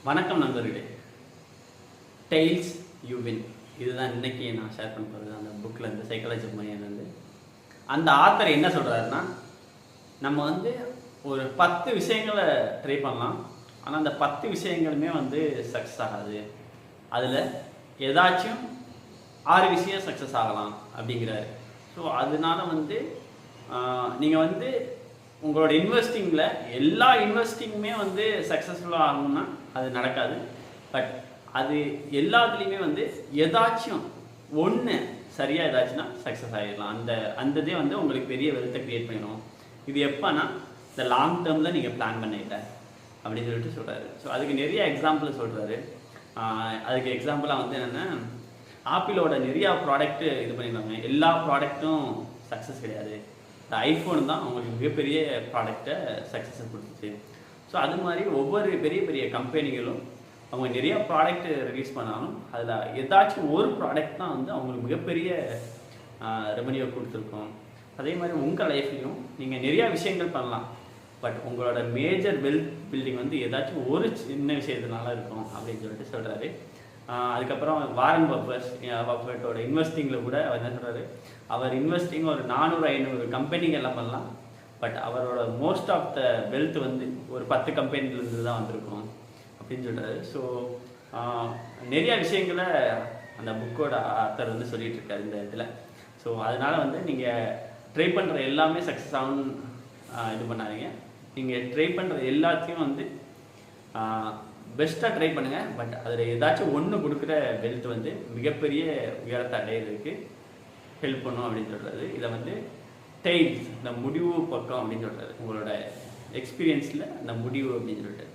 வணக்கம் நண்பர்களே. Tails you win, இதுதான் இன்னைக்கு நான் ஷேர் பண்ண போகிறது. அந்த புக்கில் இருந்து சைக்காலஜி மணியிலேருந்து அந்த ஆத்தர் என்ன சொல்கிறாருன்னா, நம்ம வந்து ஒரு 10 விஷயங்களை ட்ரை பண்ணலாம், ஆனால் அந்த 10 விஷயங்களுமே வந்து சக்ஸஸ் ஆகாது. அதில் ஏதாச்சும் 6 விஷயம் சக்ஸஸ் ஆகலாம் அப்படிங்கிறாரு. ஸோ அதனால வந்து நீங்கள் வந்து உங்களோட இன்வெஸ்டிங்கில் எல்லா இன்வெஸ்டிங்குமே வந்து ஃபுல்லாக ஆகணும்னா அது நடக்காது. பட் அது எல்லாத்துலேயுமே வந்து ஏதாச்சும் ஒன்று சரியாக ஏதாச்சுன்னா சக்ஸஸ் ஆகிடலாம். அந்த இதே வந்து உங்களுக்கு பெரிய வெல்த்தை க்ரியேட் பண்ணிடும். இது எப்போனா இந்த லாங் டேர்மில் நீங்கள் பிளான் பண்ணிடல அப்படின்னு சொல்லிட்டு சொல்கிறாரு. ஸோ அதுக்கு நிறைய எக்ஸாம்பிள் சொல்கிறாரு. அதுக்கு எக்ஸாம்பிளாக வந்து என்னென்னா, ஆப்பிளோட நிறையா ப்ராடக்ட்டு இது பண்ணிடுவாங்க. எல்லா ப்ராடக்ட்டும் சக்ஸஸ் கிடையாது. இந்த ஐஃபோன் தான் அவங்களுக்கு மிகப்பெரிய ப்ராடக்டை சக்ஸஸை கொடுத்துச்சு. ஸோ அது மாதிரி ஒவ்வொரு பெரிய பெரிய கம்பெனிகளும் அவங்க நிறைய ப்ராடக்ட் ரிலீஸ் பண்ணாலும் அதில் ஏதாச்சும் ஒரு ப்ராடக்ட் தான் வந்து அவங்களுக்கு மிகப்பெரிய ரெவன்யூ கொடுத்துருக்கோம். அதே மாதிரி உங்கள் லைஃப்லையும் நீங்கள் நிறையா விஷயங்கள் பண்ணலாம், பட் உங்களோட மேஜர் வெல்த் பில்டிங் வந்து ஏதாச்சும் ஒரு சின்ன விஷயத்தினால இருக்கும் அப்படின்னு சொல்லிட்டு சொல்கிறாரு. அதுக்கப்புறம் வாரன் பஃபெட்டோட இன்வெஸ்டிங்கில் கூட அவர் என்ன சொல்கிறாரு, அவர் இன்வெஸ்டிங் ஒரு 400-500 கம்பெனிகள் எல்லாம் பண்ணலாம், பட் அவரோட மோஸ்ட் ஆஃப் த வெல்த் வந்து ஒரு 10 கம்பெனிலேருந்து தான் வந்திருக்கும் அப்படின்னு சொல்கிறாரு. ஸோ நிறையா விஷயங்களை அந்த புக்கோட ஆத்தர் வந்து சொல்லிகிட்டு இருக்காரு இந்த இடத்துல. ஸோ அதனால் வந்து நீங்கள் ட்ரை பண்ணுற எல்லாமே சக்ஸஸ் ஆகணும்னு இது பண்ணாதீங்க. நீங்கள் ட்ரை பண்ணுற எல்லாத்தையும் வந்து பெஸ்ட்டாக ட்ரை பண்ணுங்கள், பட் அதில் ஏதாச்சும் ஒன்று கொடுக்குற வெல்த் வந்து மிகப்பெரிய உயரத்தை அடையிறதுக்கு ஹெல்ப் பண்ணும் அப்படின்னு சொல்கிறது. இதை வந்து டெய்ல்ஸ், இந்த முடிவு பக்கம் அப்படின்னு சொல்கிறாரு. உங்களோட எக்ஸ்பீரியன்ஸில் அந்த முடிவு அப்படின்னு சொல்லிட்டு.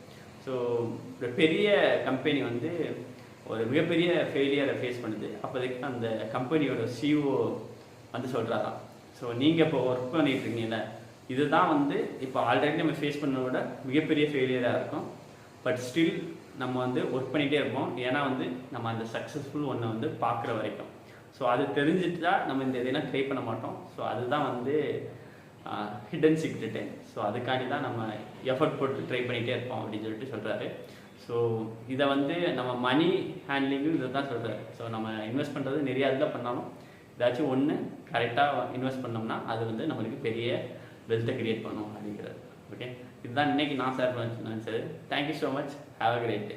ஸோ ஒரு பெரிய கம்பெனி வந்து ஒரு மிகப்பெரிய ஃபெயிலியரை ஃபேஸ் பண்ணுது. அப்போதைக்கு அந்த கம்பெனியோட சிஇஓ வந்து சொல்கிறாராம், ஸோ நீங்கள் இப்போ ஒர்க் பண்ணிட்டு இருக்கீங்கல்ல, இதுதான் வந்து இப்போ ஆல்ரெடி நம்ம ஃபேஸ் பண்ணதை விட மிகப்பெரிய ஃபெயிலியராக இருக்கும், பட் ஸ்டில் நம்ம வந்து ஒர்க் பண்ணிகிட்டே இருப்போம். ஏன்னா வந்து நம்ம அந்த சக்ஸஸ்ஃபுல் ஒன்றை வந்து பார்க்குற வரைக்கும். ஸோ அது தெரிஞ்சுட்டு தான் நம்ம இந்த இதெல்லாம் ட்ரை பண்ண மாட்டோம். ஸோ அதுதான் வந்து ஹிடன் சீக்ரெட்டு. ஸோ அதுக்காண்டி தான் நம்ம எஃபர்ட் போட்டு ட்ரை பண்ணிகிட்டே இருப்போம் அப்படின்னு சொல்லிட்டு சொல்கிறாரு. ஸோ இதை வந்து நம்ம மணி ஹேண்ட்லிங்கும் இதை தான் சொல்கிறாரு. ஸோ நம்ம இன்வெஸ்ட் பண்ணுறது நிறையா இதில் பண்ணாலும் ஏதாச்சும் ஒன்று கரெக்டாக இன்வெஸ்ட் பண்ணோம்னா அது வந்து நம்மளுக்கு பெரிய வெல்த்தை கிரியேட் பண்ணும் அப்படிங்கிறது. ஓகே, இதுதான் இன்னைக்கு நான் ஷேர் பண்ண நினச்சது. Thank you so much. Have a great day.